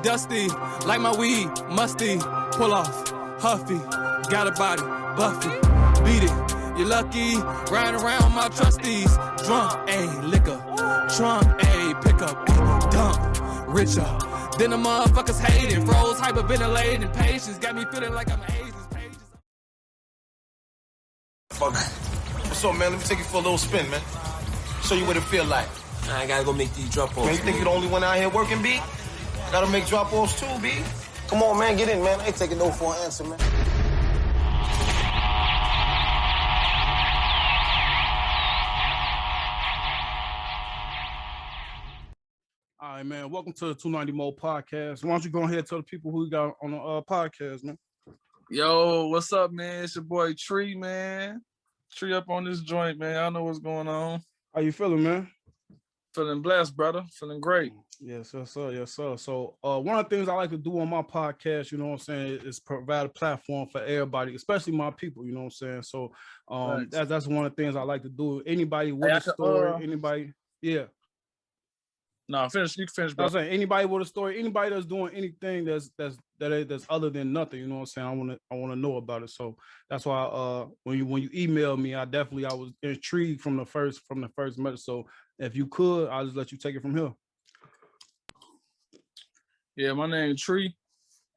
dusty, like my weed, musty. Pull off, huffy, got a body, buffy. Beat it, you lucky, riding around my trustees. Drunk, ayy, liquor, trunk, ayy, pickup, ayy, dump, richer. Then the motherfuckers hating, froze, hyperventilating, patience. Got me feeling like I'm Asian. Fuck. What's up, man? Let me take you for a little spin, man. Show you what it feel like. I gotta go make these drop-offs. Man, you think you're the only one out here working, B? Gotta make drop-offs too, B. Come on, man, get in, man. I ain't taking no for an answer, man. All right, man. Welcome to the 290 Moe podcast. Why don't you go ahead and tell the people who you got on the podcast, man? Yo, what's up, man? It's your boy Tree, man. Tree up on this joint, man. I know what's going on. How you feeling, man? Feeling blessed, brother. Feeling great. Yes, sir. Yes, sir. So one of the things I like to do on my podcast, you know what I'm saying, is provide a platform for everybody, especially my people, you know what I'm saying? So that's one of the things I like to do. Anybody with a story, anybody, yeah. No, finish. You can finish, bro. I was saying anybody with a story, anybody that's doing anything that's other than nothing, you know what I'm saying? I want to know about it. So that's why when you emailed me, I was intrigued from the first message. So if you could, I'll just let you take it from here. Yeah, my name is Tree.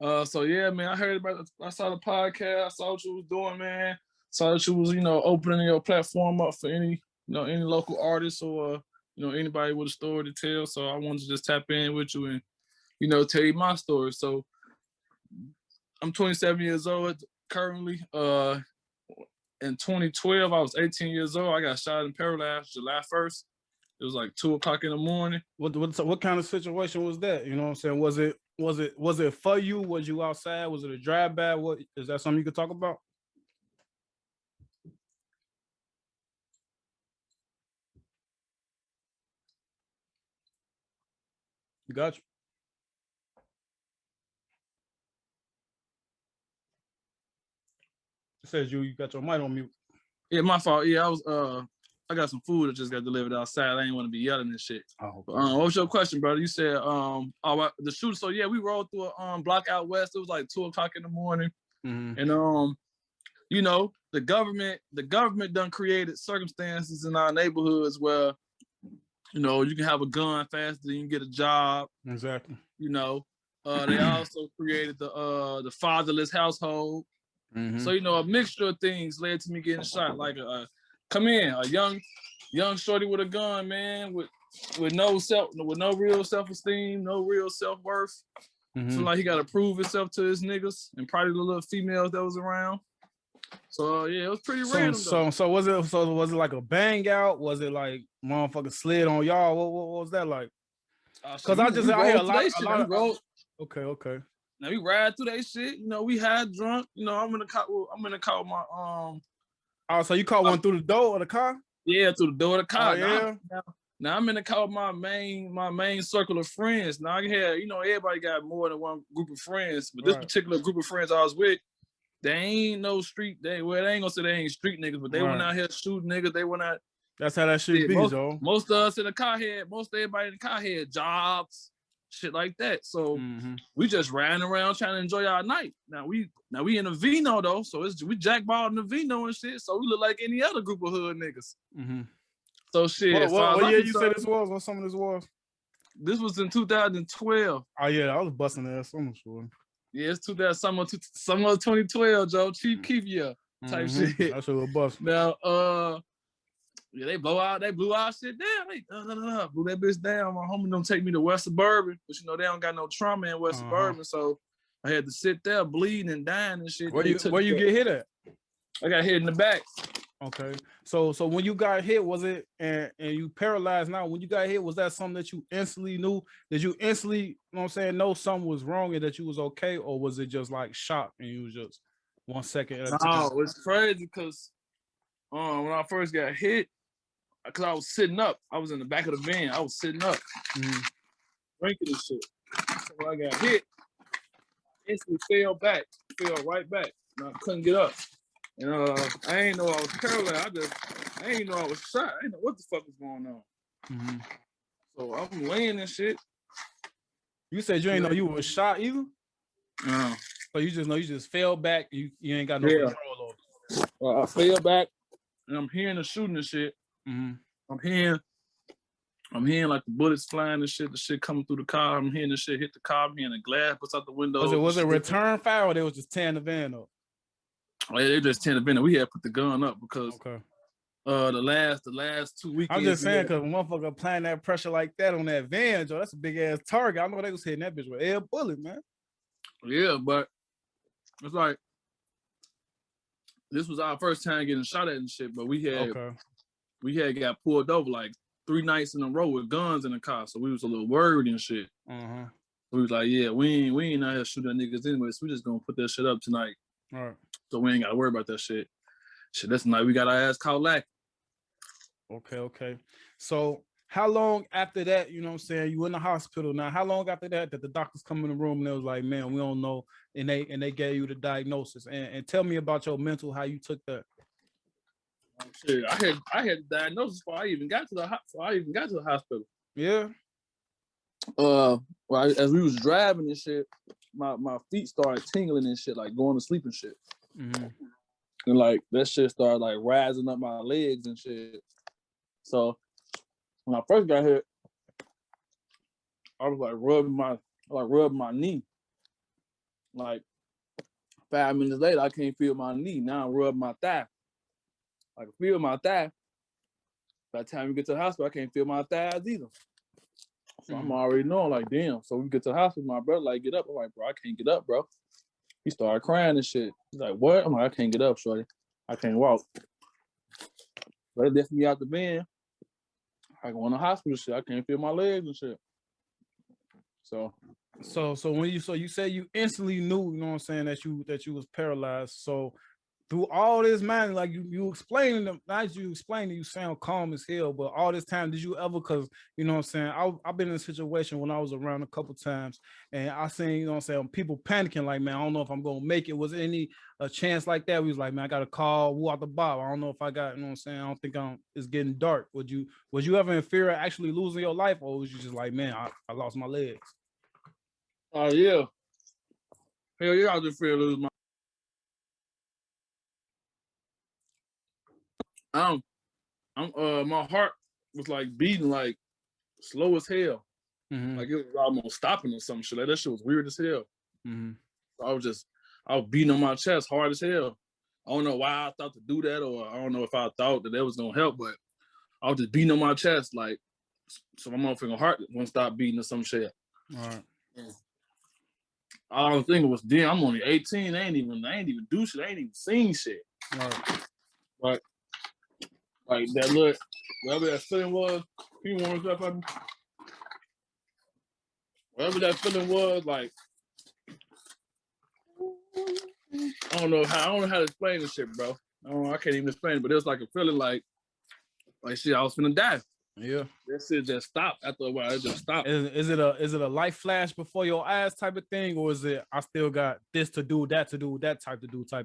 So yeah, man, I saw the podcast, I saw what you was doing, man. Saw that you was, opening your platform up for any local artists or anybody with a story to tell. So I wanted to just tap in with you and, tell you my story. So I'm 27 years old currently. In 2012, I was 18 years old. I got shot and paralyzed July 1st. It was like 2:00 in the morning. What kind of situation was that? You know what I'm saying? Was it for you? Was you outside? Was it a drive-by? What is that something you could talk about? You got you. It says you got your mic on mute. Yeah, my fault. Yeah, I got some food that just got delivered outside. I ain't want to be yelling and shit. Oh, what was your question, brother? You said the shooter. So yeah, we rode through a block out west. It was like 2:00 in the morning. Mm-hmm. And the government done created circumstances in our neighborhoods where you can have a gun faster, you can get a job. Exactly. They also created the fatherless household. Mm-hmm. So a mixture of things led to me getting shot. Like a young shorty with a gun, man, with no real self-esteem, no real self-worth. Mm-hmm. So like he got to prove himself to his niggas and probably the little females that was around. So yeah, it was pretty random. So was it like a bang out? Was it like motherfucker slid on y'all? What was that like? Because I hear a lot of okay. Now we ride through that shit. We had drunk. I'm in the car with my Oh, so you caught one through the door of the car? Yeah, through the door of the car. Oh, yeah. Now I'm in the car with my main circle of friends. Now I had, everybody got more than one group of friends, but this particular group of friends I was with, they ain't no street. They ain't gonna say they ain't street niggas, but they went out here shooting niggas. They went out. That's how that shit be, though. Most of us in the car most everybody in the car had jobs, shit like that. So we just ran around trying to enjoy our night. Now we in a Vino though, so we jackballing the Vino and shit. So we look like any other group of hood niggas. Mm-hmm. So shit. What year you said this was? What some of this was? This was in 2012. Oh yeah, I was busting ass. I'm sure. Yeah, it's summer 2012, Joe. Chief Keef year type shit. That's a little bust. Now, yeah, they blew our shit down. They blew that bitch down. My homie don't take me to West Suburban, but they don't got no trauma in West Suburban, so I had to sit there bleeding and dying and shit. Where you get hit at? I got hit in the back. Okay, so when you got hit, was it and you paralyzed now? When you got hit, was that something that you instantly knew? Did you instantly, you know what I'm saying, know something was wrong and that you was okay, or was it just like shock and you was just 1 second? No, it's crazy because when I first got hit, because I was sitting up, I was in the back of the van. I was sitting up, drinking and shit. So when I got hit, I instantly fell right back. And I couldn't get up. And I ain't know I was paralyzed. I ain't know I was shot. I ain't know what the fuck was going on. So I'm laying and shit. You said you ain't know you was shot either? So you just know you just fell back. You ain't got no control over it. I fell back and I'm hearing the shooting and shit. Mm-hmm. I'm hearing like the bullets flying and shit, the shit coming through the car. I'm hearing the shit hit the car. I'm hearing the glass bust out the window. Was it return fire or they was just tearing the van up? Oh, yeah, they just tearing the van up. We had to put the gun up because the last 2 weekends. I'm just saying because motherfucker applying that pressure like that on that van, Joe, that's a big ass target. I know they was hitting that bitch with air bullet, man. Yeah, but it's like this was our first time getting shot at and shit, but we had got pulled over like 3 nights in a row with guns in the car, so we was a little worried and shit. We was like, yeah, we ain't out here shooting niggas anyway, so we just gonna put that shit up tonight. All right. So we ain't gotta worry about that shit. Shit, that's night we got our ass caught lacking. Okay. So how long after that, you know what I'm saying, you in the hospital now, how long after that did the doctors come in the room and they was like, man, we don't know, and they gave you the diagnosis? And tell me about your mental, how you took that. Shit, I had the diagnosis before I even got to the hospital. Yeah. Well, as we was driving and shit, my feet started tingling and shit, like going to sleep and shit. Mm-hmm. And like that shit started like rising up my legs and shit. So when I first got here, I was like rubbing my knee. Like 5 minutes later, I can't feel my knee. Now I'm rubbing my thigh. I can feel my thigh. By the time we get to the hospital, I can't feel my thighs either. So I'm already knowing, like, damn. So we get to the hospital, my brother like, get up. I'm like, bro, I can't get up, bro. He started crying and shit. He's like, what? I'm like, I can't get up, shorty. I can't walk. But they left me out the van. I go in the hospital shit. I can't feel my legs and shit. So when you said you instantly knew, you know what I'm saying, that you was paralyzed. So through all this, man, like you explaining them, as you explain it, you sound calm as hell, but all this time, did you ever, because, you know what I'm saying, I've been in a situation when I was around a couple times, and I seen, you know what I'm saying, people panicking, like, man, I don't know if I'm going to make it. Was there any chance like that? We was like, man, I got a call, woo out the bob. I don't know if I got, you know what I'm saying, I don't think it's getting dark. Was you ever in fear of actually losing your life, or was you just like, man, I lost my legs? Oh, yeah. Hell yeah, I was in fear of losing my my heart was like beating like slow as hell. Mm-hmm. Like it was almost stopping or some shit. Like that shit was weird as hell. Mm-hmm. So I was beating on my chest hard as hell. I don't know why I thought to do that, or I don't know if I thought that was gonna help, but I was just beating on my chest like so my motherfucking heart won't stop beating or some shit. All right. Yeah. All I was thinking was, damn, I'm only 18. I ain't even do shit. I ain't even seen shit. Right. Like that look, whatever that feeling was, he warms up on me. Whatever that feeling was, like I don't know how to explain this shit, bro. I can't even explain it, but it was like a feeling like shit, I was finna die. Yeah. That shit just stopped after a while. It just stopped. Is it a life flash before your eyes type of thing, or is it I still got this to do, that type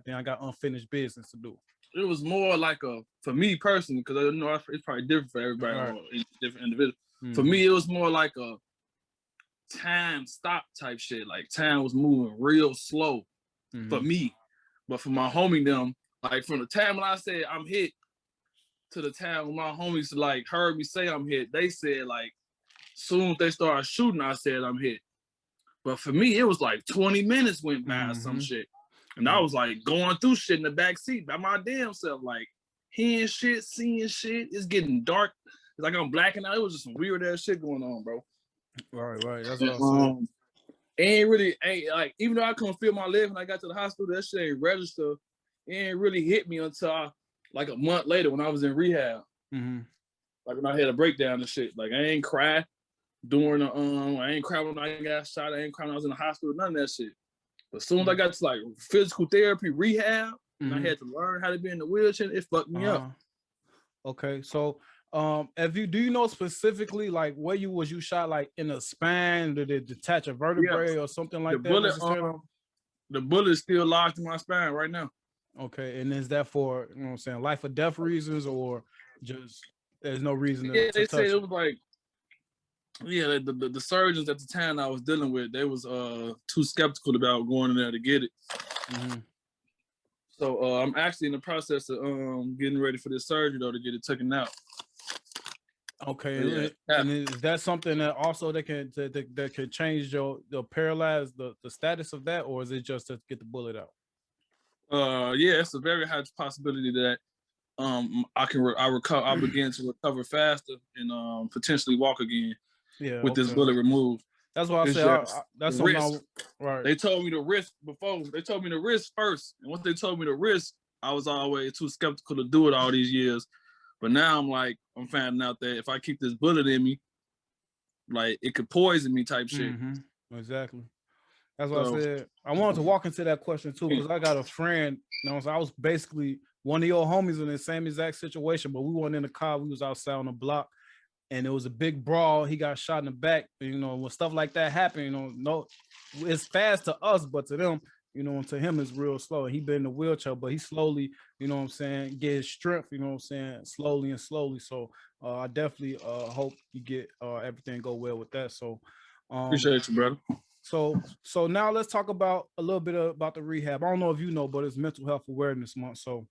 thing? I got unfinished business to do. It was more like for me personally, because I know it's probably different for everybody, right. Or different individuals. Mm-hmm. For me, it was more like a time stop type shit. Like time was moving real slow for me. But for my homie them, like from the time when I said I'm hit to the time when my homies like heard me say I'm hit, they said like soon as they started shooting, I said I'm hit. But for me, it was like 20 minutes went by or some shit. And I was like going through shit in the back seat by my damn self, like hearing shit, seeing shit. It's getting dark. It's like I'm blacking out. It was just some weird ass shit going on, bro. Right. That's what I'm saying. Ain't like, even though I couldn't feel my leg when I got to the hospital, that shit ain't registered. It ain't really hit me until like a month later when I was in rehab. Mm-hmm. Like when I had a breakdown and shit. Like I ain't cry during I ain't cry when I got shot. I ain't cry when I was in the hospital. None of that shit. But as soon as I got to like physical therapy, rehab, and I had to learn how to be in the wheelchair, it fucked me up. Okay, so do you know specifically like where was you shot, like in the spine? Did it detach a vertebrae or something like that? The bullet is still lodged in my spine right now. Okay, and is that for, you know what I'm saying, life or death reasons, or just there's no reason to they touch said it was like Yeah, the surgeons at the time I was dealing with, they was too skeptical about going in there to get it. Mm-hmm. So I'm actually in the process of getting ready for this surgery though to get it taken out. Okay, Yeah. and is that something that also that can change your paralyze the status of that, or is it just to get the bullet out? Yeah, it's a very high possibility that I begin to recover faster and potentially walk again with this bullet removed. That's why I It's said that's something. Right. They told me the risk before. They told me the risk first, and once they told me the risk, I was always too skeptical to do it all these years. But now I'm finding out that if I keep this bullet in me, like it could poison me type shit. Mm-hmm. Exactly. That's what I said. I wanted to walk into that question too, because I got a friend, so I was basically one of your homies in the same exact situation, but we weren't in the car. We was outside on the block, and it was a big brawl. He got shot in the back. When stuff like that happen, no, it's fast to us, but to them, to him it's real slow. He been in the wheelchair, but he slowly, get his strength, slowly and slowly. So I definitely hope you get everything go well with that. So appreciate you, brother. So now let's talk about a little bit about the rehab. I don't know if you know, but it's Mental Health Awareness Month. So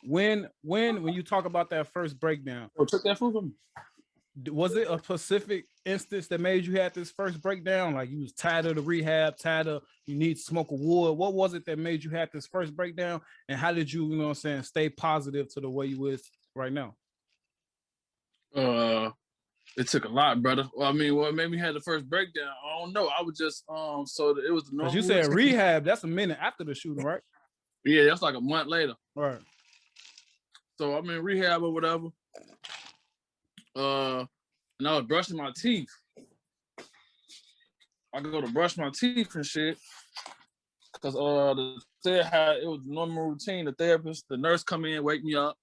when you talk about that first breakdown, took that from him. Was it a specific instance that made you have this first breakdown? Like you was tired of the rehab, tired of you need to smoke a wood. What was it that made you have this first breakdown? And how did you, stay positive to the way you is right now? It took a lot, brother. Well, I mean, what made me have the first breakdown? I don't know. I was just so it was the normal. You said rehab. That's a minute after the shooting, right? Yeah, that's like a month later. Right. So I'm in rehab or whatever. And I was brushing my teeth. I go to brush my teeth and shit. Cause they had it was the normal routine. The therapist, the nurse come in, wake me up,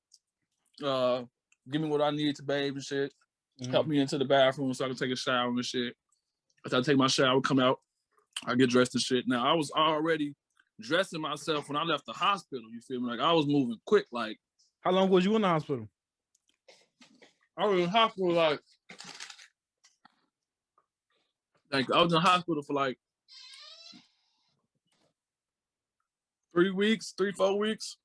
give me what I need to bathe and shit. Help me into the bathroom so I can take a shower and shit. After I take my shower, come out, I get dressed and shit. Now I was already dressing myself when I left the hospital. You feel me? Like I was moving quick. Like how long was you in the hospital? I was in the hospital like I was in the hospital for like 3 weeks, 3-4 weeks.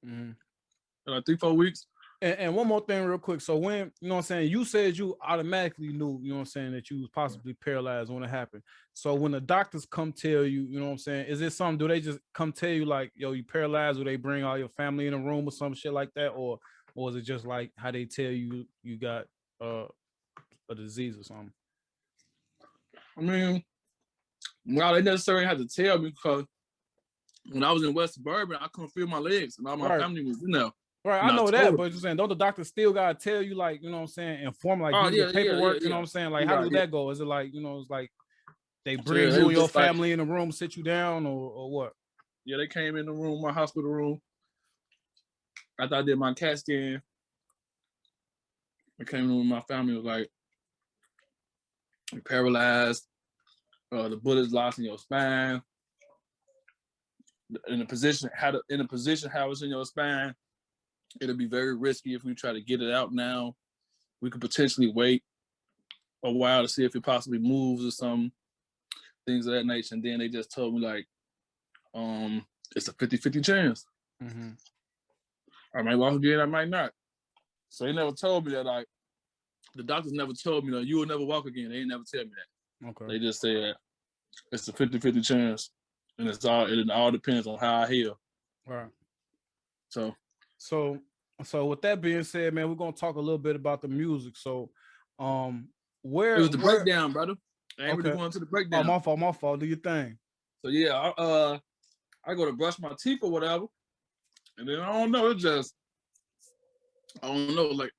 Like 3-4 weeks. And one more thing real quick. So when, you said you automatically knew, that you was possibly paralyzed when it happened. So when the doctors come tell you, is it something, do they just come tell you like, yo, you paralyzed, or they bring all your family in a room or some shit like that? Or is it just like how they tell you you got a disease or something? I mean, well, they necessarily had to tell me because when I was in West Suburban, I couldn't feel my legs and all my family was in there. Right, I know that, but you're saying, don't the doctor still gotta tell you, like, inform, like, give you the paperwork, you know what I'm saying? Like, how does that go? Is it like, it's like they bring you and your family in the room, sit you down, or what? Yeah, they came in the room, my hospital room. After I did my CAT scan, I came in with my family, was like, you're paralyzed, the bullet's lost in your spine. In the position how it's in your spine, it'll be very risky if we try to get it out now. We could potentially wait a while to see if it possibly moves or something, things of that nature. And then they just told me like, it's a 50-50 chance. I might walk again, I might not. So they never told me that, like, the doctors never told me that you will never walk again. They ain't never tell me that. Okay. They just said it's a 50-50 chance. And it all depends on how I heal. Right. So with that being said, man, we're gonna talk a little bit about the music. So where it was the breakdown, brother. I ain't really going to the breakdown. Oh, my fault. Do your thing. So yeah, I go to brush my teeth or whatever. And then I don't know,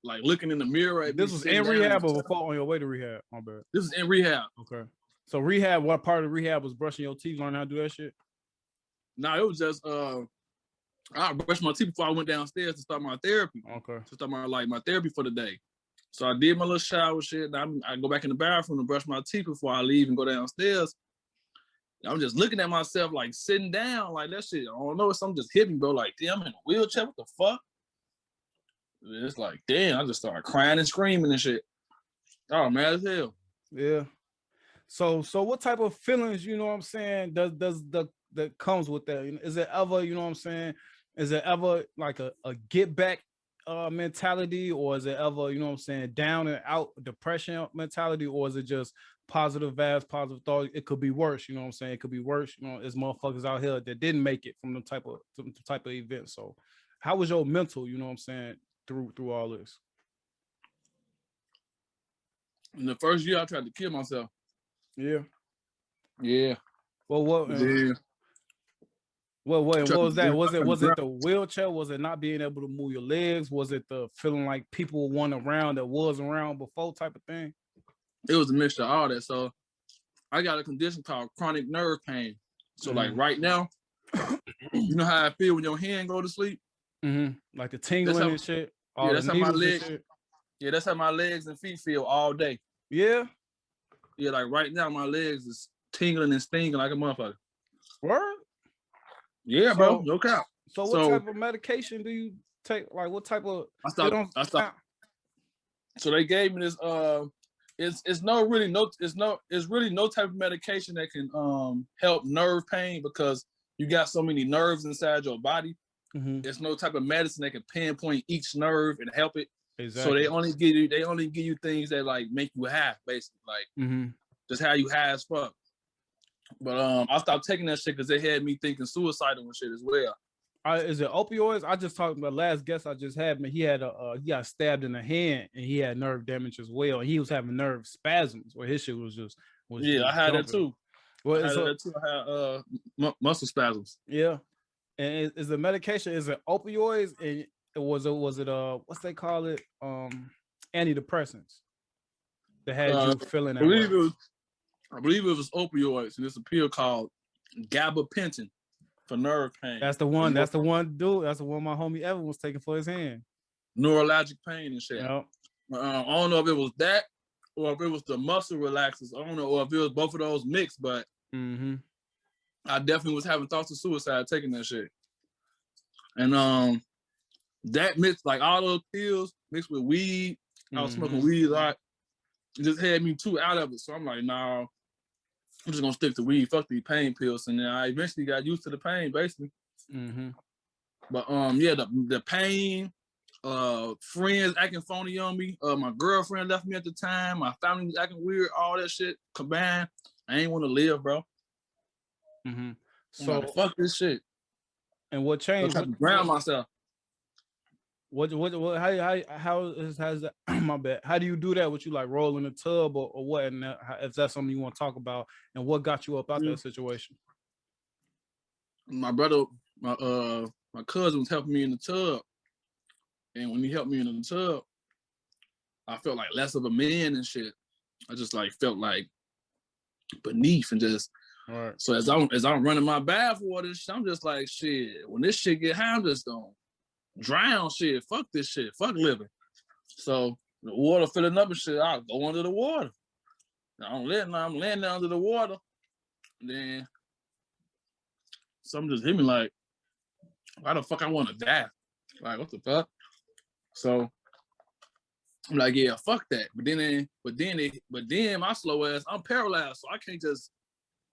like looking in the mirror at this was in rehab or before on your way to rehab? My bad. This is in rehab. Okay. So rehab, what part of rehab was brushing your teeth, learning how to do that shit? No, it was just I brushed my teeth before I went downstairs to start my therapy. Okay. To start my therapy for the day. So I did my little shower shit. I go back in the bathroom and brush my teeth before I leave and go downstairs. I'm just looking at myself like sitting down like that shit. I don't know, something just hit me, bro. Like, damn, I'm in a wheelchair. What the fuck? It's like, damn, I just started crying and screaming and shit. Oh, mad as hell. Yeah. So what type of feelings, you know what I'm saying, does that comes with that? Is it ever, you know what I'm saying? Is it ever like a get back mentality, or is it ever, you know what I'm saying, down and out depression mentality, or is it just positive vibes, positive thoughts? It could be worse, you know what I'm saying? It could be worse. You know, there's motherfuckers out here that didn't make it from the type of event. So how was your mental, you know what I'm saying, through all this? In the first year, I tried to kill myself. Yeah. Yeah. Well, what? Yeah. What was that? Was it It the wheelchair? Was it not being able to move your legs? Was it the feeling like people weren't around that was around before type of thing? was a mixture of all that. So I got a condition called chronic nerve pain. So like right now, you know how I feel when your hand go to sleep? Like the tingling and shit. All That's the how my needles and legs. shit. Yeah, that's how my legs and feet feel all day. Yeah. Yeah, like right now, my legs is tingling and stinging like a motherfucker. Word? Yeah, bro, no cap. So what type of medication do you take? Like what type of? I stopped. So they gave me this. It's really no type of medication that can help nerve pain, because you got so many nerves inside your body. There's no type of medicine that can pinpoint each nerve and help it. Exactly. So they only give you things that like make you high, basically, like just how you high as fuck. But I stopped taking that shit because they had me thinking suicidal and shit as well. Is it opioids? I just talked about last guest I just had, man. He had he got stabbed in the hand and he had nerve damage as well. And he was having nerve spasms where his shit was just I had jumping. that too. Well, I had muscle spasms. Yeah. And is the medication, is it opioids, and was it what's they call it, antidepressants that had you feeling that way? I believe it was opioids, and it's a pill called gabapentin for nerve pain. That's the one. That's the one, dude. That's the one my homie Evan was taking for his hand. Neurologic pain and shit. Yep. I don't know if it was that or if it was the muscle relaxers. I don't know, or if it was both of those mixed, but I definitely was having thoughts of suicide taking that shit. And that mixed, like all those pills mixed with weed. I was smoking weed a lot. It just had me too out of it. So I'm like, nah, I'm just gonna stick to weed. Fuck these pain pills. And then I eventually got used to the pain, basically. But yeah, the pain, friends acting phony on me. My girlfriend left me at the time. My family was acting weird. All that shit combined, I ain't want to live, bro. So like, fuck this shit. And what changed? I ground myself. What how is that? My bad. How do you do that? What you like, roll in the tub or what? And if that's something you want to talk about, and what got you up out that situation? My brother, my cousin was helping me in the tub, and when he helped me in the tub, I felt like less of a man and shit. I just like felt like beneath and just. Right. So as I'm running my bath water, I'm just like, shit. When this shit get high, I'm just gonna drown. Shit. Fuck this shit. Fuck living. So the water filling up and shit, I'll go under the water. I'm laying there under the water. And then something just hit me like, why the fuck I want to die? Like, what the fuck? So I'm like, yeah, fuck that. But then my slow ass, I'm paralyzed, so I can't just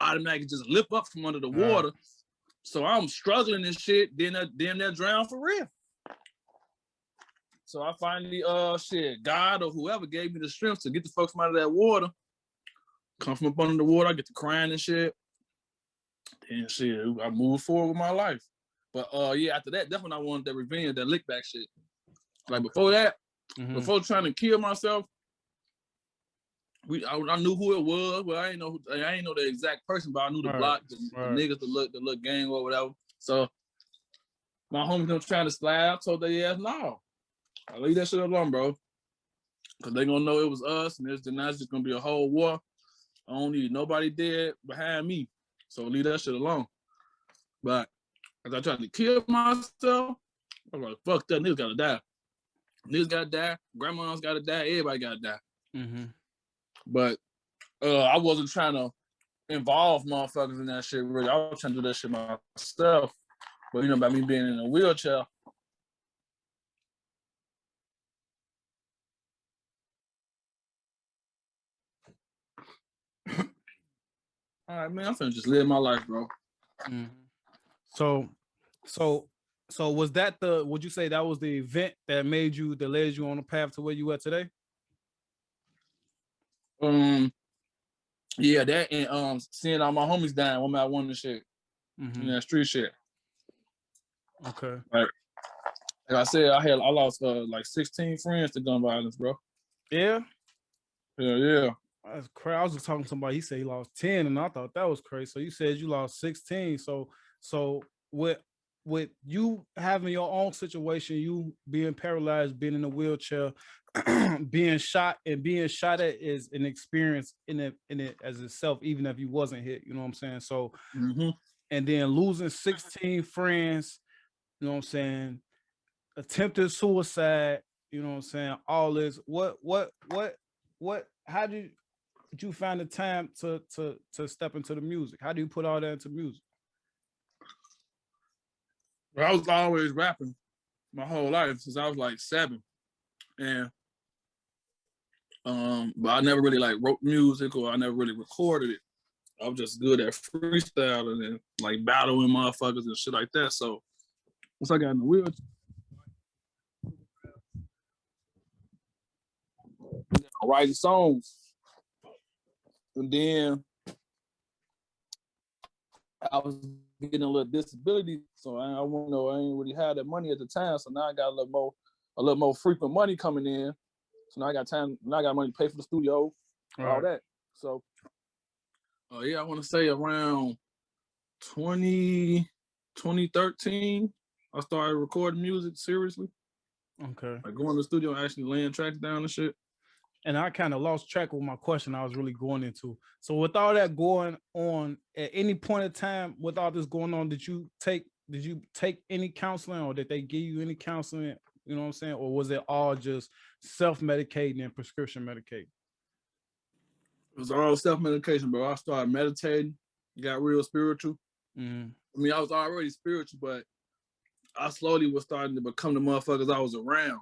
automatically just lift up from under the water. So I'm struggling and shit. Then that drown for real. So I finally, God or whoever gave me the strength to get the fuck from out of that water. Come from up under the water, I get to crying and shit. And shit, I moved forward with my life. But yeah, after that, that's when I wanted that revenge, that lick back shit. Like before that, before trying to kill myself, I knew who it was, but I ain't know the exact person, but I knew the block, the niggas, the little gang or whatever. So my homies them trying to slide, I told their ass, no, I leave that shit alone, bro. Cause they gonna know it was us, and it's just gonna be a whole war. I don't need nobody dead behind me, so leave that shit alone. But as I tried to kill myself, I was like, fuck that, niggas gotta die. Niggas gotta die, grandma's gotta die, everybody gotta die. But I wasn't trying to involve motherfuckers in that shit, really. I was trying to do that shit myself. But you know, about me being in a wheelchair, All right, man. I'm finna just live my life, bro. Mm-hmm. So was that would you say that was the event that led you on the path to where you are today? Yeah, that and seeing all my homies dying when I won the shit. Mm-hmm. That street shit. Okay. Like I said, I lost like 16 friends to gun violence, bro. Yeah. Yeah. That's crazy. I was just talking to somebody. He said he lost 10, and I thought that was crazy. So you said you lost 16. So with you having your own situation, you being paralyzed, being in a wheelchair, being shot at is an experience in it as itself, even if you wasn't hit. You know what I'm saying? So, and then losing 16 friends. You know what I'm saying? Attempted suicide. You know what I'm saying? All this. What? How did you find the time to step into the music? How do you put all that into music? I was always rapping my whole life since I was like 7, and but I never really like wrote music or I never really recorded it. I was just good at freestyling and like battling motherfuckers and shit like that. So once I got in the wheelchair, writing songs, and then I was getting a little disability, so I ain't really had that money at the time. So now I got a little more frequent money coming in. So now I got time. Now I got money to pay for the studio, all that. So, yeah, I want to say around 2013, I started recording music seriously. Okay. Like going to the studio and actually laying tracks down and shit. And I kind of lost track of my question I was really going into. So with all that going on, at any point in time, with all this going on, did you take any counseling, or did they give you any counseling? You know what I'm saying? Or was it all just self-medicating and prescription medicating? It was all self-medication, bro. I started meditating, got real spiritual. Mm-hmm. I mean, I was already spiritual, but I slowly was starting to become the motherfuckers I was around.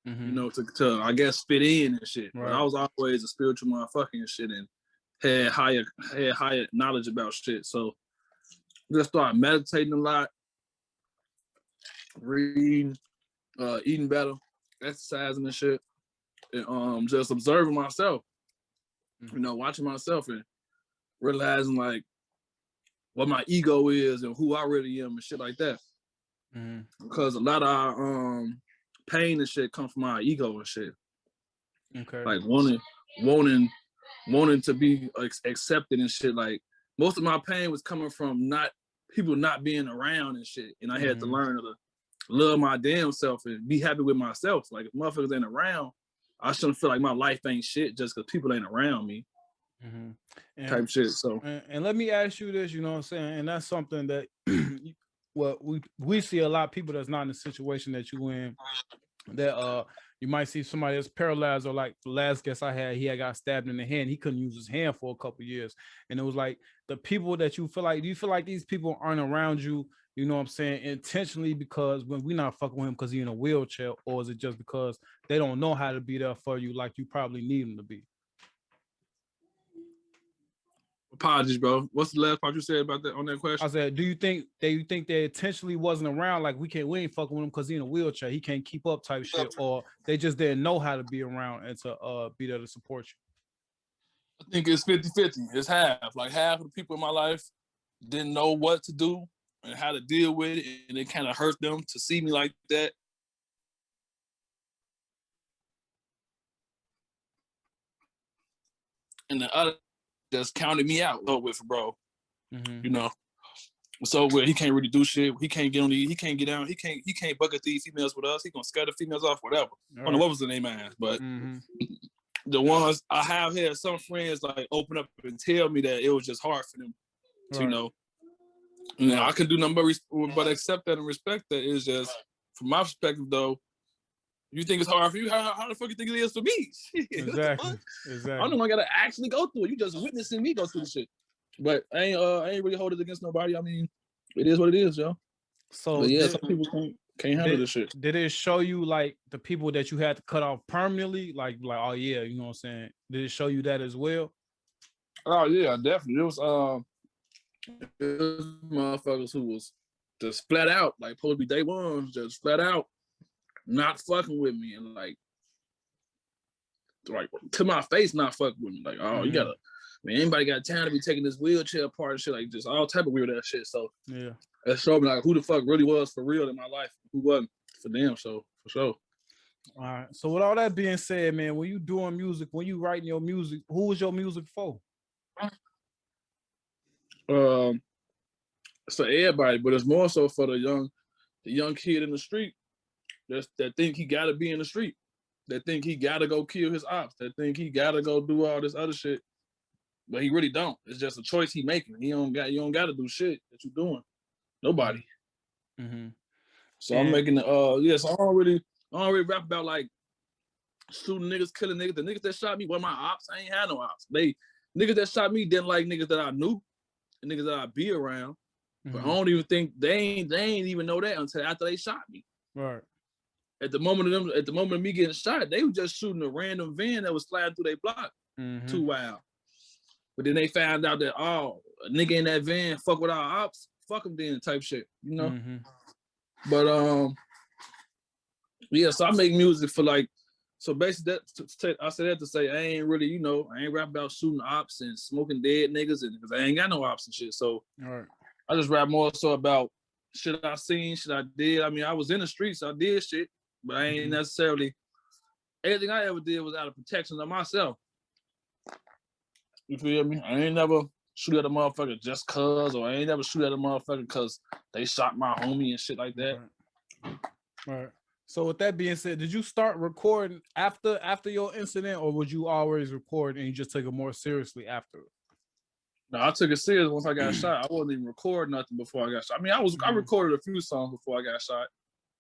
Mm-hmm. You know, to I guess fit in and shit. Right. But I was always a spiritual motherfucker and shit, and had higher knowledge about shit. So just started meditating a lot, reading, eating better, exercising and shit, and just observing myself. You know, watching myself and realizing like what my ego is and who I really am and shit like that. Mm-hmm. Because a lot of our pain and shit comes from our ego and shit. Okay. Like wanting to be accepted and shit. Like most of my pain was coming from people not being around and shit. And I had to learn to love my damn self and be happy with myself. Like if motherfuckers ain't around, I shouldn't feel like my life ain't shit just because people ain't around me. Mm-hmm. Type shit. So and let me ask you this, you know what I'm saying? And that's something that well, we see a lot of people that's not in the situation that you in, that you might see somebody that's paralyzed, or like the last guest I had, he had got stabbed in the hand. He couldn't use his hand for a couple of years. And it was like the people that you feel like, do you feel like these people aren't around you, you know what I'm saying, intentionally because when we not fucking with him because he's in a wheelchair, or is it just because they don't know how to be there for you like you probably need them to be? Apologies, bro. What's the last part you said about that on that question? I said, do you think they intentionally wasn't around, like we ain't fucking with him because he's in a wheelchair, he can't keep up type shit, or they just didn't know how to be around and to be there to support you? I think it's 50-50. It's half. Like half of the people in my life didn't know what to do and how to deal with it, and it kind of hurt them to see me like that. And the other just counted me out with, bro. Mm-hmm. You know, so where he can't really do shit. He can't get on he can't get down. He can't bucket these females with us. He gonna scare the females off, whatever. I don't know what was the name of, but the ones I have had some friends like open up and tell me that it was just hard for them to, you know, I can do nothing but accept that and respect that. It's just from my perspective though. You think it's hard for you? How the fuck you think it is for me? Exactly. I'm the one gotta actually go through it. You just witnessing me go through the shit. But I ain't really hold it against nobody. I mean, it is what it is, yo. So but yeah, some people can't handle this shit. Did it show you like the people that you had to cut off permanently? Like, oh yeah, you know what I'm saying? Did it show you that as well? Oh yeah, definitely. It was motherfuckers who was just flat out like supposed to be day ones, just flat out not fucking with me and like to my face not fucking with me. Like, oh, you gotta, man, anybody got time to be taking this wheelchair apart and shit, like just all type of weird ass shit. So Yeah. that showed me like who the fuck really was for real in my life, who wasn't for damn show, for sure. All right. So with all that being said, man, when you doing music, when you writing your music, who was your music for? It's for everybody, but it's more so for the young kid in the street that think he gotta be in the street, that think he gotta go kill his ops, that think he gotta go do all this other shit, but he really don't. It's just a choice he making. You don't gotta do shit that you doing. Nobody. Mm-hmm. So I'm making the so I don't really rap about like shooting niggas, killing niggas. The niggas that shot me were my ops. I ain't had no ops. Niggas that shot me didn't like niggas that I knew, and niggas that I be around. But I don't even think they ain't even know that until after they shot me. Right. At the moment of me getting shot, they were just shooting a random van that was sliding through their block. Too wild. But then they found out that a nigga in that van fuck with our ops, fuck them then type shit, you know. But yeah, so I make music for like, so basically I said that to say I ain't really, you know, I ain't rap about shooting ops and smoking dead niggas, and because I ain't got no ops and shit. So I just rap more so about shit I seen, shit I did. I mean, I was in the streets, I did shit, but I ain't necessarily, everything I ever did was out of protection of myself. You feel me? I ain't never shoot at a motherfucker just cause, or I ain't never shoot at a motherfucker cause they shot my homie and shit like that. Right. So with that being said, did you start recording after your incident, or would you always record and you just take it more seriously after? No, I took it serious once I got shot. I wasn't even recording nothing before I got shot. I mean, I recorded a few songs before I got shot,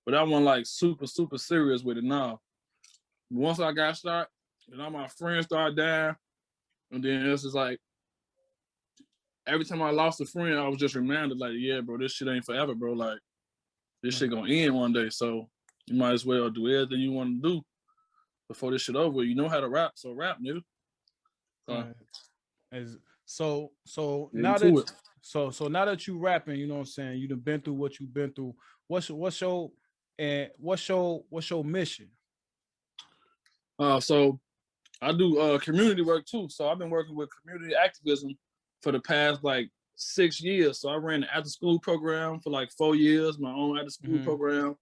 but I wasn't like super serious with it now. Once I got shot, and all my friends started dying, and then it's just like every time I lost a friend, I was just reminded like, yeah, bro, this shit ain't forever, bro. Like this shit gonna end one day, so you might as well do everything you want to do before this shit over. You know how to rap, so rap, nigga. So now that you rapping, you know what I'm saying, you done been through what you've been through. What's your mission? So I do community work too. So I've been working with community activism for the past like 6 years. So I ran the after school program for like 4 years, my own after school program.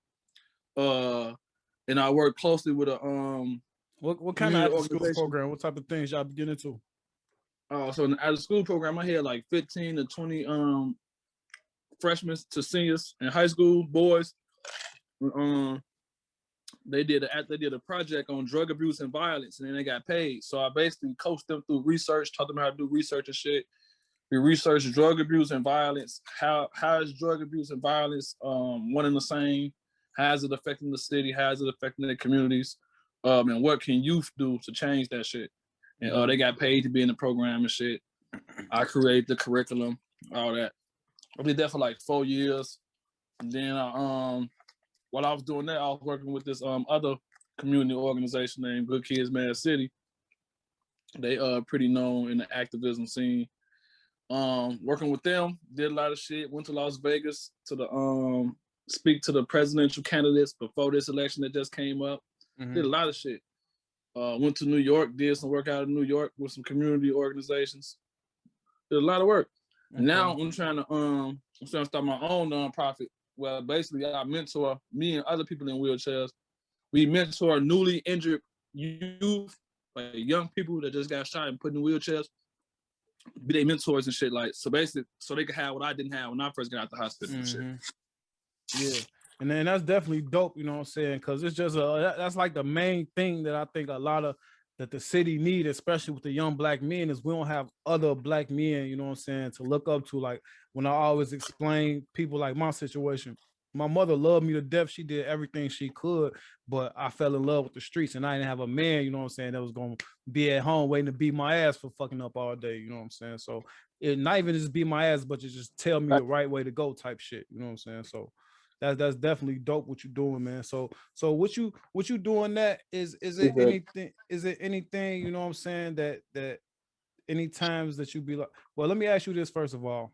And I work closely with a what kind of after school program? What type of things y'all get into? So in the after school program, I had like 15 to 20 freshmen to seniors in high school, boys. They did a project on drug abuse and violence, and then they got paid. So I basically coached them through research, taught them how to do research and shit. We researched drug abuse and violence. How is drug abuse and violence one and the same? How is it affecting the city? How is it affecting the communities? And what can youth do to change that shit? And they got paid to be in the program and shit. I created the curriculum, all that. I did that for like 4 years. And then while I was doing that, I was working with this other community organization named Good Kids Mad City. They pretty known in the activism scene. Working with them, did a lot of shit. Went to Las Vegas to the speak to the presidential candidates before this election that just came up. Did a lot of shit. Went to New York, did some work out in New York with some community organizations. Did a lot of work. Now I'm trying to start my own nonprofit. Well, basically, I mentor me and other people in wheelchairs. We mentor newly injured youth, like young people that just got shot and put in wheelchairs. Be they mentors and shit, like, so basically, so they could have what I didn't have when I first got out the hospital and shit. Yeah. And then that's definitely dope, you know what I'm saying? Because it's just that's like the main thing that I think a lot of that the city need, especially with the young black men, is we don't have other black men, you know what I'm saying, to look up to. Like when I always explain people like my situation, my mother loved me to death. She did everything she could, but I fell in love with the streets, and I didn't have a man, you know what I'm saying, that was going to be at home waiting to beat my ass for fucking up all day, you know what I'm saying? So it not even just beat my ass, but to just tell me the right way to go type shit, you know what I'm saying? So that's definitely dope what you're doing, man. So what you doing that is it anything, you know what I'm saying, that any times that you be like, well, let me ask you this first of all.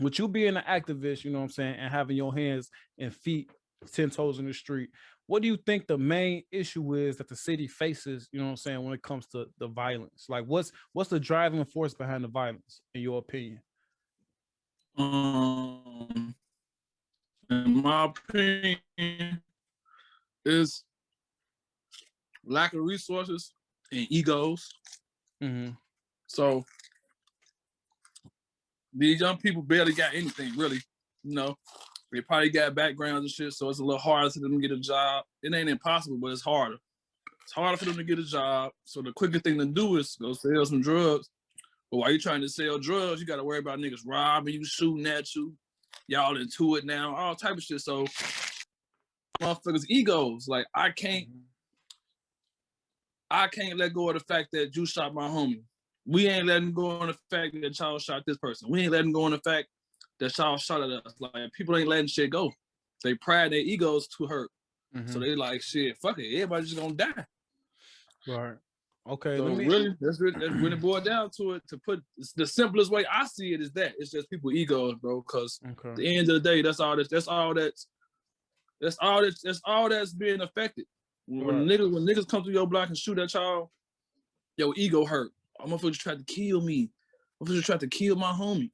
With you being an activist, you know what I'm saying, and having your hands and feet 10 toes in the street, what do you think the main issue is that the city faces, you know what I'm saying, when it comes to the violence? Like what's the driving force behind the violence, in your opinion? In my opinion, is lack of resources and egos. So these young people barely got anything, really. You know, they probably got backgrounds and shit, so it's a little harder for them to get a job. It ain't impossible, but it's harder. It's harder for them to get a job. So the quickest thing to do is go sell some drugs. But while you're trying to sell drugs, you got to worry about niggas robbing you, shooting at you. Y'all into it now, all type of shit. So motherfuckers' egos. Like I can't let go of the fact that you shot my homie. We ain't letting go on the fact that y'all shot this person. We ain't letting go on the fact that y'all shot at us. Like people ain't letting shit go. They pride their egos too hurt. So they like shit. Fuck it, everybody's just gonna die. Right. Okay. So really, that's really boiled down to it. To put the simplest way I see it is that it's just people egos, bro. Because at the end of the day, that's all that's being affected. When niggas come through your block and shoot at y'all, your ego hurt. I'm motherfuckers tried to kill me. Motherfuckers tried to kill my homie.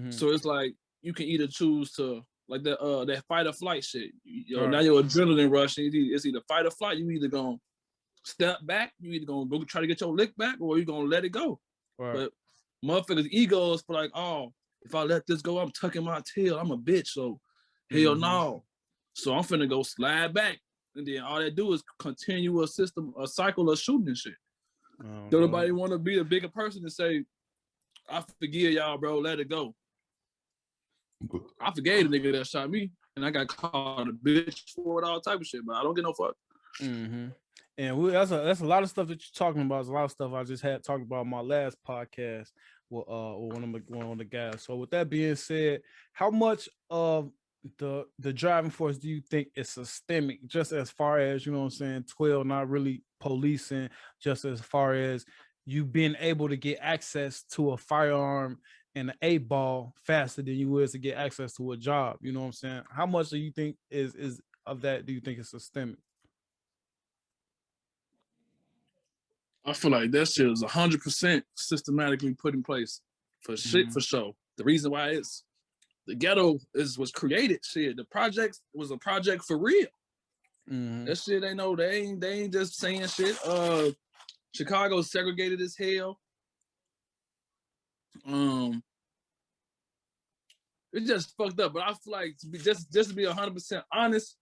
So it's like you can either choose to like that fight or flight shit. Now your adrenaline rush. It's either fight or flight. You either gonna step back, you either gonna go try to get your lick back, or you gonna let it go. But motherfuckers' egos for like, oh, if I let this go, I'm tucking my tail. I'm a bitch. So hell no. So I'm finna go slide back. And then all they do is continue a cycle of shooting and shit. Don't nobody want to be a bigger person and say, I forgive y'all, bro, let it go. I forgave the nigga that shot me, and I got called a bitch for it, all type of shit, but I don't get no fuck. And that's a lot of stuff that you're talking about. It's a lot of stuff I just had talked about in my last podcast with one of the guys. So with that being said, how much of the driving force do you think is systemic, just as far as, you know what I'm saying, 12 not really policing, just as far as you being able to get access to a firearm and an 8-ball faster than you was to get access to a job? You know what I'm saying? How much do you think is of that do you think is systemic? I feel like that shit is 100% systematically put in place for shit for sure. The reason why it's the ghetto was created. Shit, the project was a project for real. That shit they ain't just saying shit. Chicago segregated as hell. It's just fucked up. But I feel like just to be 100% honest,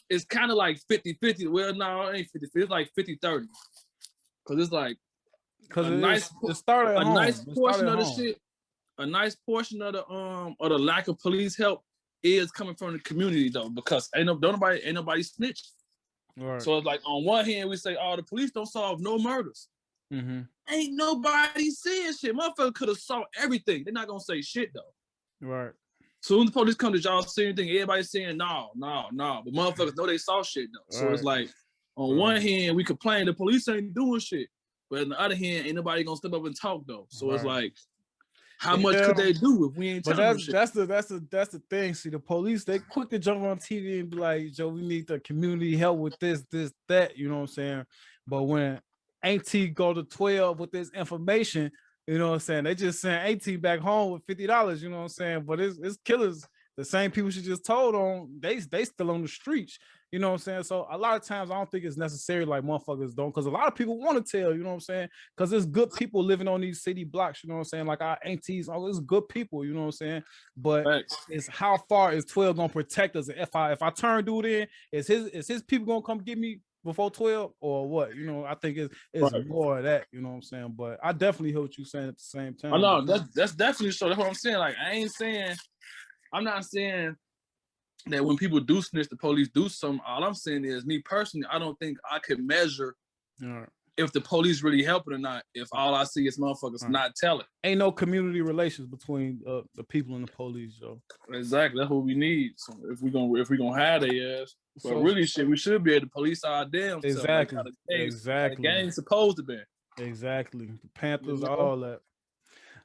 it's kind of like 50-50. Well, no, it ain't 50-50. It's like 50-30. Cause it's like a nice portion of the shit. A nice portion of the lack of police help is coming from the community though, because ain't nobody snitch. So it's like on one hand we say, oh, the police don't solve no murders. Ain't nobody saying shit. Motherfucker could have solved everything. They're not gonna say shit though. So when the police come to y'all see anything, everybody's saying no. But motherfuckers know they saw shit though. So it's like on one hand we complain the police ain't doing shit, but on the other hand ain't nobody gonna step up and talk though. So it's like, how much could they do if we ain't telling them shit? That's the thing. See, the police, they quick to jump on TV and be like, Joe, we need the community help with this, that, you know what I'm saying? But when Auntie go to 12 with this information, you know what I'm saying, they just send Auntie back home with $50, you know what I'm saying? But it's killers. The same people she just told on, they still on the streets. You know what I'm saying? So a lot of times I don't think it's necessary like motherfuckers don't, because a lot of people want to tell, you know what I'm saying? Because there's good people living on these city blocks, you know what I'm saying? Like our aunties, all these good people, you know what I'm saying? But it's how far is 12 gonna protect us? If I turn dude in, is his people gonna come get me before 12 or what? You know, I think it's more of that, you know what I'm saying? But I definitely hear what you're saying at the same time. I know that's definitely so. That's what I'm saying. Like I'm not saying that when people do snitch, the police do something. All I'm saying is, me personally, I don't think I could measure if the police really helping or not. If all I see is motherfuckers not telling. Ain't no community relations between the people and the police, Joe. Exactly, that's what we need. So if we gonna hide their ass, but really, shit, we should be able to police our damn self. Exactly, like the gang's supposed to be. Exactly. The Panthers, You know? all that.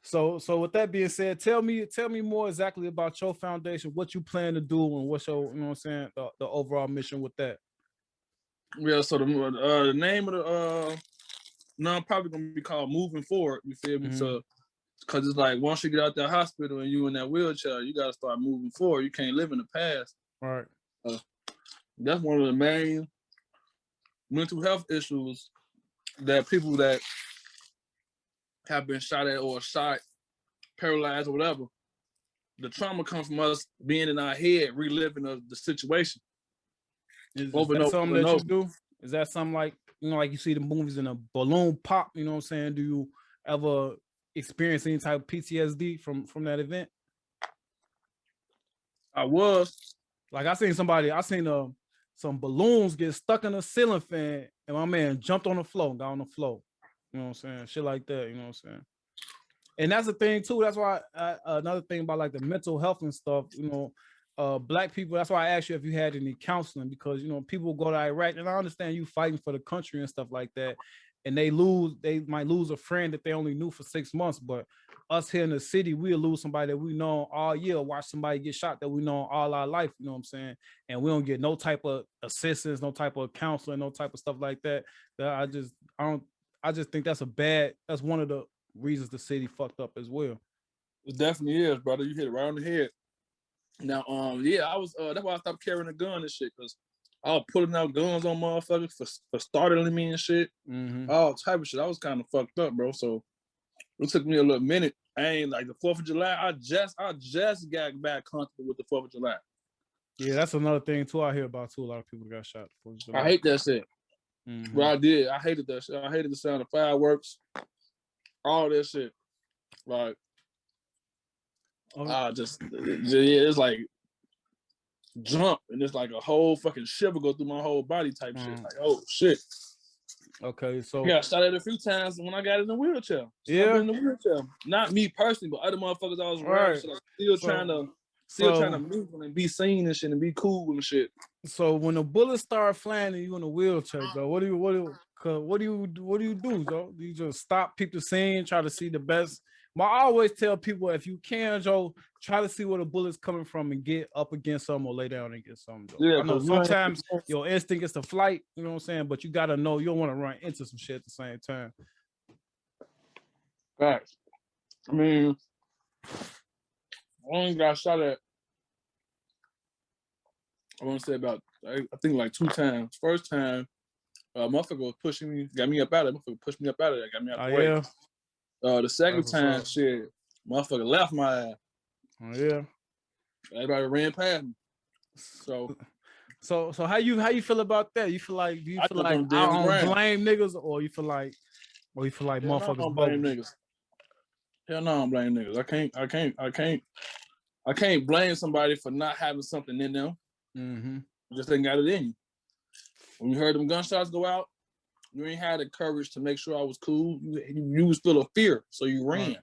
So with that being said, tell me more exactly about your foundation, what you plan to do, and what's your, you know what I'm saying, the overall mission with that. Yeah, so the name of the non-profit gonna be called Moving Forward. You feel me? So, because it's like once you get out that hospital and you in that wheelchair, you gotta start moving forward. You can't live in the past. Right. That's one of the main mental health issues that people that have been shot at or shot, paralyzed or whatever. The trauma comes from us being in our head, reliving the situation. Is Over and that over something and that you over. do? Is that something like, you know, like you see the movies in a balloon pop, you know what I'm saying? Do you ever experience any type of PTSD from that event? I was. Like I seen some balloons get stuck in a ceiling fan and my man jumped on the floor, got on the floor. You know what I'm saying? Shit like that, you know what I'm saying? And that's the thing too. That's why another thing about like the mental health and stuff, you know, Black people, that's why I asked you if you had any counseling, because, you know, people go to Iraq and I understand you fighting for the country and stuff like that. And they might lose a friend that they only knew for 6 months. But us here in the city, we'll lose somebody that we know all year, watch somebody get shot that we know all our life, you know what I'm saying? And we don't get no type of assistance, no type of counseling, no type of stuff like that. I just think that's one of the reasons the city fucked up as well. It definitely is, brother. You hit it right on the head. Now, yeah, I was. That's why I stopped carrying a gun and shit, because I was pulling out guns on motherfuckers for startling me and shit. All type of shit. I was kind of fucked up, bro. So it took me a little minute. I ain't like the 4th of July. I just got back comfortable with the 4th of July. Yeah, that's another thing too. I hear about too. A lot of people got shot. I hate that shit. But I did. I hated that shit. I hated the sound of fireworks. All that shit. Like, it's like jump, and it's like a whole fucking shiver go through my whole body type shit. Like, oh shit. Okay, so yeah, I shot at it a few times when I got in the wheelchair. Yeah, in the wheelchair. Not me personally, but other motherfuckers I was around. Right. Shit, like, still trying to move and be seen and shit and be cool and shit. So when the bullets start flying and you in a wheelchair, though, what do you do, Joe? Do you just stop, peep the scene, try to see the best? I always tell people, if you can, Joe, try to see where the bullet's coming from and get up against something or lay down and get something, Joe. Yeah, I know sometimes your instinct is to flight, you know what I'm saying, but you gotta know you don't want to run into some shit at the same time. Facts. I mean, I only got shot at, I want to say about, I think like 2 times. First time, motherfucker was pushing me, got me up out of it. Motherfucker pushed me up out of there, got me out the way. Yeah. The second time, shit, motherfucker left my ass. Oh yeah. Everybody ran past me. So how you feel about that? You feel like I don't blame niggas, or you feel like motherfuckers don't blame niggas. Hell no, I don't blame niggas. I can't blame somebody for not having something in them. You just ain't got it in you. When you heard them gunshots go out, you ain't had the courage to make sure I was cool. You was full of fear, so you ran.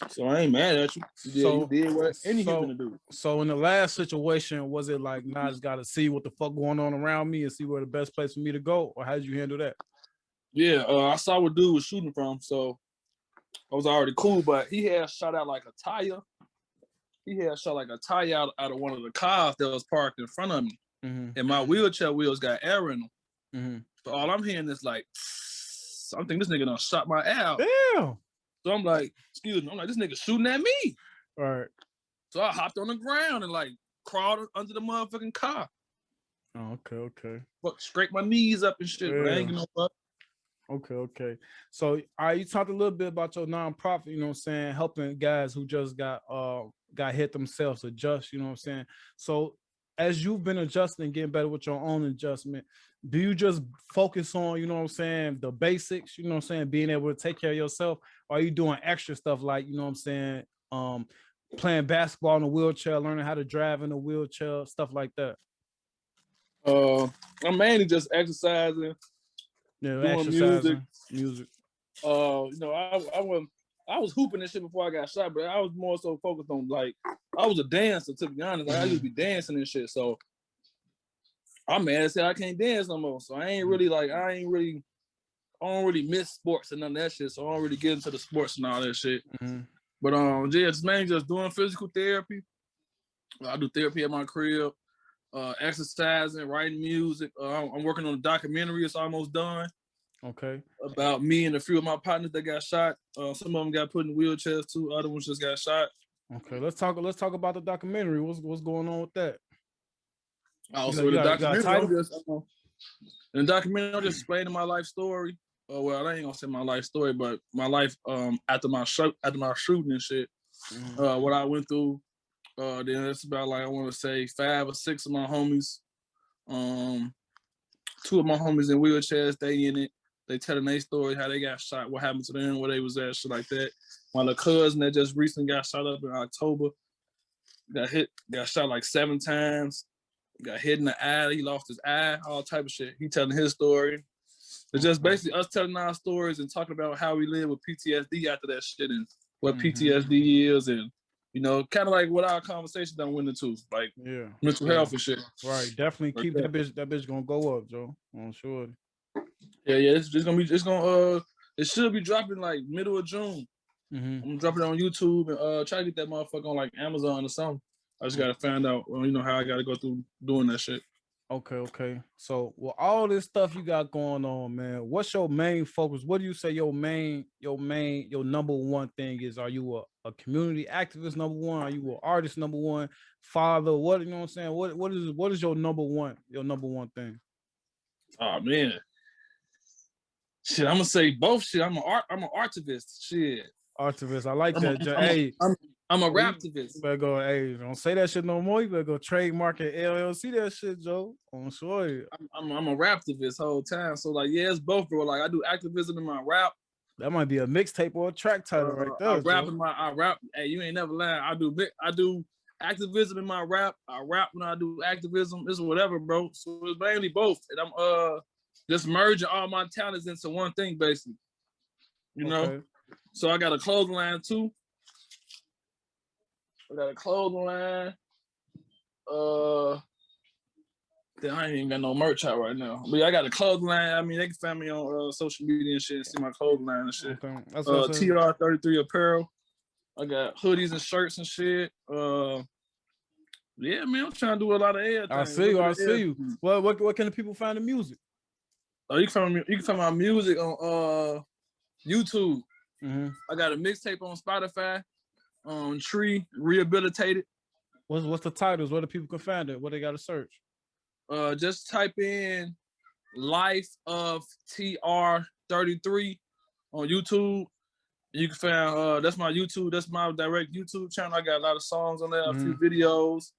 So I ain't mad at you. You did what any human to do. So in the last situation, was it like, nah, I just got to see what the fuck going on around me and see where the best place for me to go? Or how did you handle that? Yeah, I saw what dude was shooting from, so I was already cool, but he had shot out like a tire. He had shot like a tire out of one of the cars that was parked in front of me. And my wheelchair wheels got air in them. So all I'm hearing is like, I think this nigga done shot my ass. Damn. So I'm like, excuse me. I'm like, this nigga shooting at me. All right. So I hopped on the ground and like crawled under the motherfucking car. Oh, okay. But scraped my knees up and shit, but I ain't getting no fuck. Okay. So you talked a little bit about your nonprofit, you know what I'm saying, helping guys who just got hit themselves adjust, you know what I'm saying? So as you've been adjusting and getting better with your own adjustment, do you just focus on, you know what I'm saying, the basics, you know what I'm saying, being able to take care of yourself? Or are you doing extra stuff like, you know what I'm saying, playing basketball in a wheelchair, learning how to drive in a wheelchair, stuff like that? I'm mainly just exercising, doing music. You know, I was hooping and shit before I got shot, but I was more so focused on, like, I was a dancer, to be honest. Like, I used to be dancing and shit, so I'm mad as hell I can't dance no more. So I ain't really I don't really miss sports and none of that shit, so I don't really get into the sports and all that shit. Mm-hmm. But yeah, it's mainly just doing physical therapy. I do therapy at my crib, exercising, writing music. I'm working on a documentary. It's almost done. Okay. About me and a few of my partners that got shot. Some of them got put in wheelchairs too. Other ones just got shot. Okay. Let's talk about the documentary. What's going on with that? Also, the documentary, I'm just explaining my life story. Well, I ain't gonna say my life story, but my life after my shooting and shit. Mm-hmm. What I went through. Then it's about like I want to say 5 or 6 of my homies. 2 of my homies in wheelchairs. They in it. They telling their story, how they got shot, what happened to them, where they was at, shit like that. My little cousin that just recently got shot up in October, got shot like 7 times, got hit in the eye, he lost his eye, all type of shit. He telling his story. It's just basically us telling our stories and talking about how we live with PTSD after that shit and what PTSD is, and you know, kind of like what our conversation done went into, like mental health and shit. Right, definitely keep that bitch gonna go up, Joe. I'm sure. Yeah, it should be dropping like middle of June. I'm gonna drop it on YouTube and try to get that motherfucker on like Amazon or something. I just gotta find out, you know, how I gotta go through doing that shit. Okay. So with all this stuff you got going on, man, what's your main focus? What do you say your number one thing is? Are you a community activist, number one? Are you an artist, number one? Father? What, you know what I'm saying? What is your number one thing? Oh man. Shit, I'm gonna say both shit. I'm an artivist. Shit. Artivist. I like that. I'm a raptivist. You better go, hey, don't say that shit no more. You better go trademark and LLC that shit, Joe. I'm sure. I'm a raptivist whole time. So like, yeah, it's both, bro. Like I do activism in my rap. That might be a mixtape or a track title right there. I rap. Hey, you ain't never lying. I do activism in my rap. I rap when I do activism. It's whatever, bro. So it's mainly both. And I'm just merging all my talents into one thing, basically. You know? So I got a clothing line too. I got a clothing line. I ain't even got no merch out right now. But yeah, I got a clothing line. I mean, they can find me on social media and shit and see my clothing line and shit. Okay. TR33 apparel. I got hoodies and shirts and shit. Yeah, man, I'm trying to do a lot of everything. I see you. Well, what can the people find the music? You can find my music on YouTube. I got a mixtape on Spotify. Tree Rehabilitated. What's the titles? Where the people can find it? What they got to search? Just type in Life of TR33 on YouTube. You can find that's my YouTube. That's my direct YouTube channel. I got a lot of songs on there, a few videos.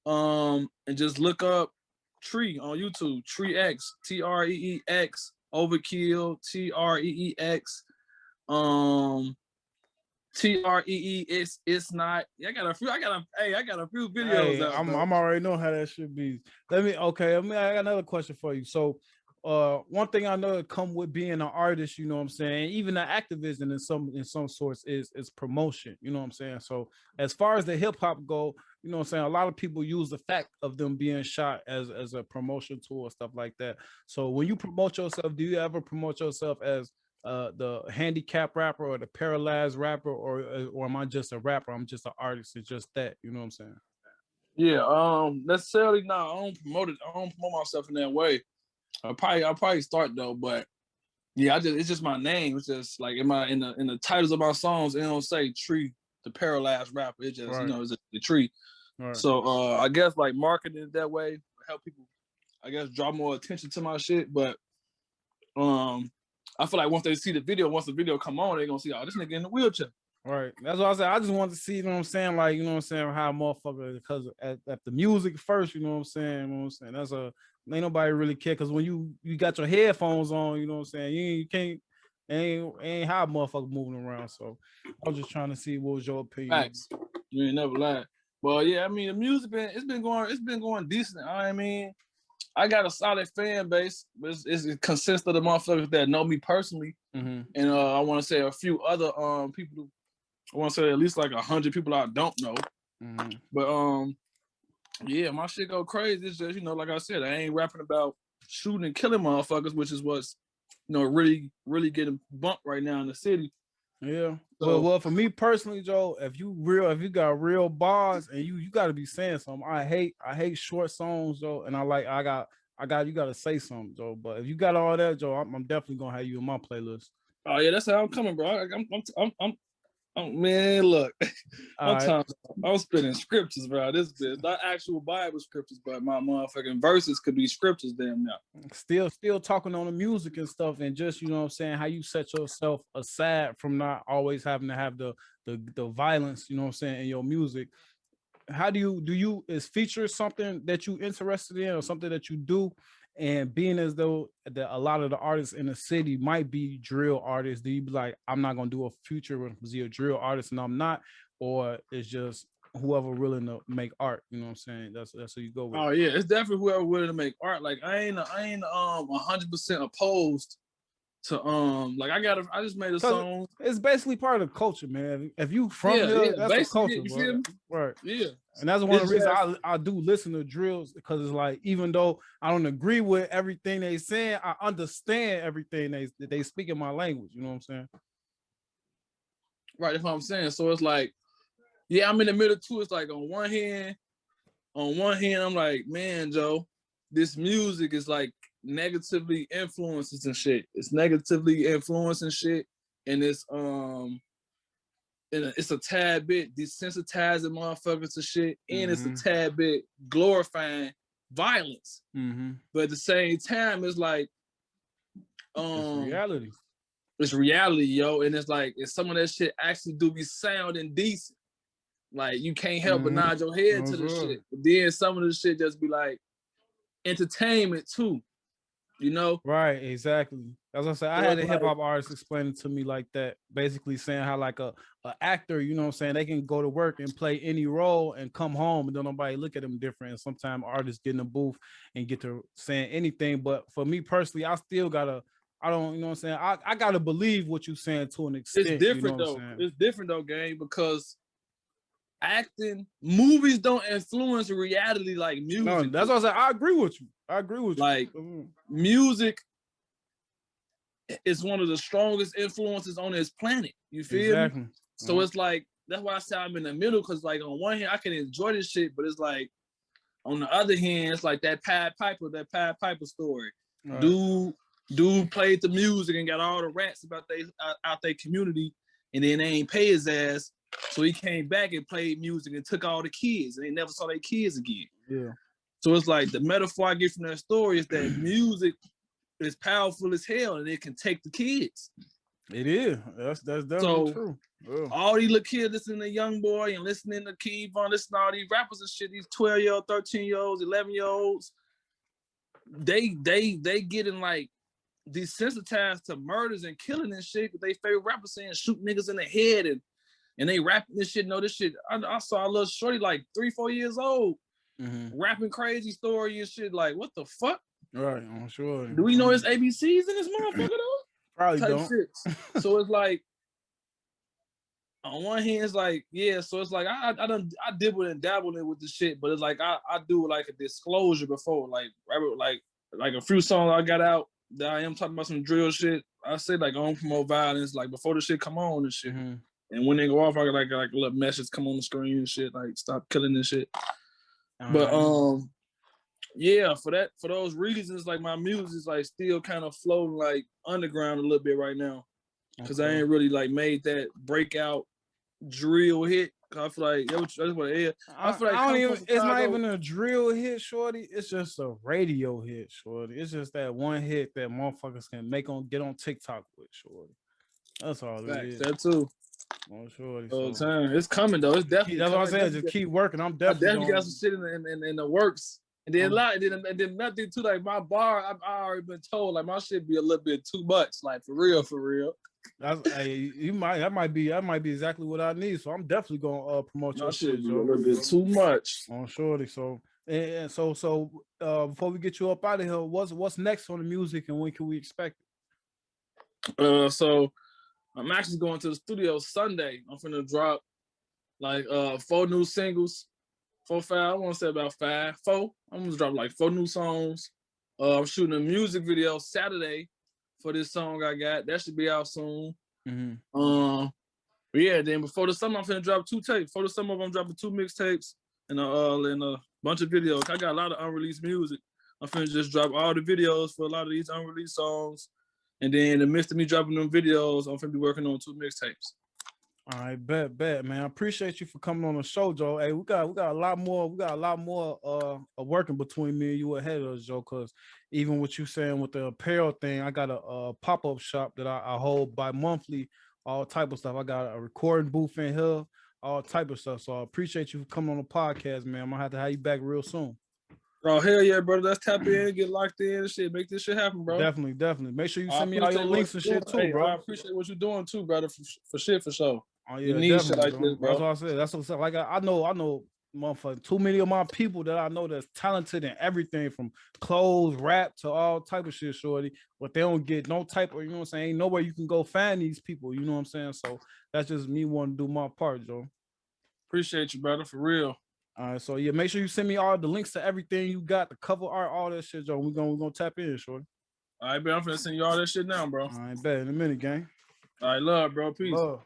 And just look up Tree on YouTube. Tree X, TREEX, Overkill, TREEX. TREE, it's not. I got a few videos. Hey, I'm already know how that should be. I got another question for you. So one thing I know that come with being an artist, you know what I'm saying, even an activist in some sorts is promotion, you know what I'm saying? So as far as the hip hop go, you know what I'm saying, a lot of people use the fact of them being shot as a promotion tool or stuff like that. So when you promote yourself, do you ever promote yourself as the handicapped rapper or the paralyzed rapper, or am I just a rapper? I'm just an artist. It's just that, you know what I'm saying? Yeah, necessarily no. I don't promote myself in that way. I'll probably start though, but yeah, it's just my name. It's just like in the titles of my songs, it don't say Tree, the paralyzed rapper. It just it's the Tree. Right. So I guess like marketing it that way help people, I guess, draw more attention to my shit. But I feel like once the video come on, they're gonna see, oh, this nigga in the wheelchair. Right. That's what I said. I just wanted to see, you know what I'm saying? Like, you know what I'm saying, how a motherfucker, because at the music first, you know what I'm saying? You know what I'm saying? That's ain't nobody really care, because when you got your headphones on, you know what I'm saying, you can't ain't how a motherfucker moving around. So I was just trying to see what was your opinion. Facts. You ain't never lied. Well, yeah, I mean, the music it's been going decent. I mean, I got a solid fan base, but it consists of the motherfuckers that know me personally, and I want to say a few other people. I want to say at least like 100 people I don't know. But yeah, my shit go crazy. It's just, you know, like I said, I ain't rapping about shooting and killing motherfuckers, which is what's really getting bumped right now in the city. Yeah. So, Well, for me personally, Joe, if you got real bars and you got to be saying something. I hate short songs, Joe, and you got to say something, Joe. But if you got all that, Joe, I'm definitely gonna have you in my playlist. oh yeah, that's how I'm coming, bro. Man, look, All right. I'm spitting scriptures, bro. This is not actual Bible scriptures, but my motherfucking verses could be scriptures, damn now. Still talking on the music and stuff, and just you know what I'm saying, how you set yourself aside from not always having to have the violence, you know what I'm saying, in your music. How do you is feature something that you interested in or something that you do? And being as though that a lot of the artists in the city might be drill artists, do you be like, I'm not gonna do a feature with a drill artist and I'm not, or it's just whoever willing to make art, you know what I'm saying? That's who you go with. Oh yeah, it's definitely whoever willing to make art. Like I ain't 100% opposed to like I just made a song. It's basically part of the culture, man. If you from here, that's the culture, you feel me? Right. Yeah. And that's one of the reasons I do listen to drills, because it's like, even though I don't agree with everything they saying, I understand everything they speak in my language. You know what I'm saying? Right, that's what I'm saying. So it's like, yeah, I'm in the middle too. It's like on one hand, I'm like, man, Joe, this music is like negatively influences and shit. It's negatively influencing shit, and it's a tad bit desensitizing motherfuckers to shit, and it's a tad bit glorifying violence. But at the same time, it's like, it's reality. It's reality, yo, and it's like, if some of that shit actually do be sound and decent, like you can't help but nod your head to the shit. But then some of the shit just be like entertainment too, you know? Right, exactly. As I said, I had a hip hop artist explain it to me like that, basically saying how like a actor, you know what I'm saying, they can go to work and play any role and come home and don't nobody look at them different. And sometimes artists get in the booth and get to saying anything. But for me personally, I still gotta, I don't, you know what I'm saying, I gotta believe what you're saying to an extent. It's different, you know though. It's different though, gang, because movies don't influence reality like music. No, that's what I said. I agree with you. Like music is one of the strongest influences on this planet. You feel me? So it's like, that's why I say I'm in the middle, because like on one hand I can enjoy this shit, but it's like on the other hand, it's like that Pied Piper story. Right. Dude played the music and got all the rats about out their community, and then they ain't pay his ass. So he came back and played music and took all the kids, and they never saw their kids again. Yeah. So it's like, the metaphor I get from that story is that music is powerful as hell, and it can take the kids. It is. That's definitely true. Yeah. All these little kids listening to Young Boy and listening to King Von, listening to all these rappers and shit, these 12-year-old, 13-year-olds, 11-year-olds, they getting like desensitized to murders and killing and shit, but they favorite rappers saying shoot niggas in the head, and they rapping this shit. No, this shit. I saw a little shorty like 3-4 years old rapping crazy story and shit. Like, what the fuck? Right, I'm sure. Do we know it's ABCs in this motherfucker though? Probably don't. Shit. So it's like, on one hand, it's like, yeah. So it's like I dibble and dabble in with the shit, but it's like I do like a disclosure before, like a few songs I got out that I am talking about some drill shit. I say like, I don't promote violence, like before the shit come on and shit. And when they go off, I got like a little message come on the screen and shit, like stop killing this shit. But yeah, for those reasons, like my music is like still kind of floating like underground a little bit right now, because I ain't really like made that breakout drill hit. I feel like that's what it is. I feel like it's not even a drill hit, shorty. It's just a radio hit, shorty. It's just that one hit that motherfuckers can get on TikTok with, shorty. That's all it is. That too. Oh, shorty. Time. It's coming though. It's definitely. That's what I said. Just keep working. I'm definitely got some shit in the works. And then and then nothing too, like my bar, I've already been told like my shit be a little bit too much, like for real. That might be exactly what I need. So I'm definitely gonna promote your shit. A little bit too much. On shorty. So before we get you up out of here, what's next on the music and when can we expect it? So I'm actually going to the studio Sunday. I'm finna drop like 4 new singles. 4, 5, I want to say about 5, 4. I'm gonna drop like 4 new songs. I'm shooting a music video Saturday for this song I got. That should be out soon. Mm-hmm. But yeah, then before the summer, I'm finna drop 2 tapes. Before the summer, I'm dropping 2 mixtapes and a bunch of videos. I got a lot of unreleased music. I'm finna just drop all the videos for a lot of these unreleased songs. And then in the midst of me dropping them videos, I'm finna be working on 2 mixtapes. All right, bet, man. I appreciate you for coming on the show, Joe. Hey, we got a lot more working between me and you ahead of us, Joe. Cause even what you saying with the apparel thing, I got a pop-up shop that I hold bi-monthly, all type of stuff. I got a recording booth in here, all type of stuff. So I appreciate you for coming on the podcast, man. I'm gonna have to have you back real soon. Oh, hell yeah, brother. Let's tap in, get locked in and shit. Make this shit happen, bro. Definitely. Make sure you send me all your links and shit too, bro. I appreciate what you're doing too, brother, for sure. Oh yeah, you need shit like bro. this, bro. That's what I said. That's what I said. Like I know, motherfucker. Too many of my people that I know that's talented in everything from clothes, rap to all type of shit, shorty. But they don't get no type of, you know what I'm saying? Ain't nowhere you can go find these people. You know what I'm saying? So that's just me wanting to do my part, Joe. Appreciate you, brother, for real. All right, so yeah, make sure you send me all the links to everything you got, the cover art, all that shit, Joe. We're gonna tap in, shorty. All right, man. I'm finna send you all that shit now, bro. All right, bet in a minute, gang. All right, love, bro. Peace. Love.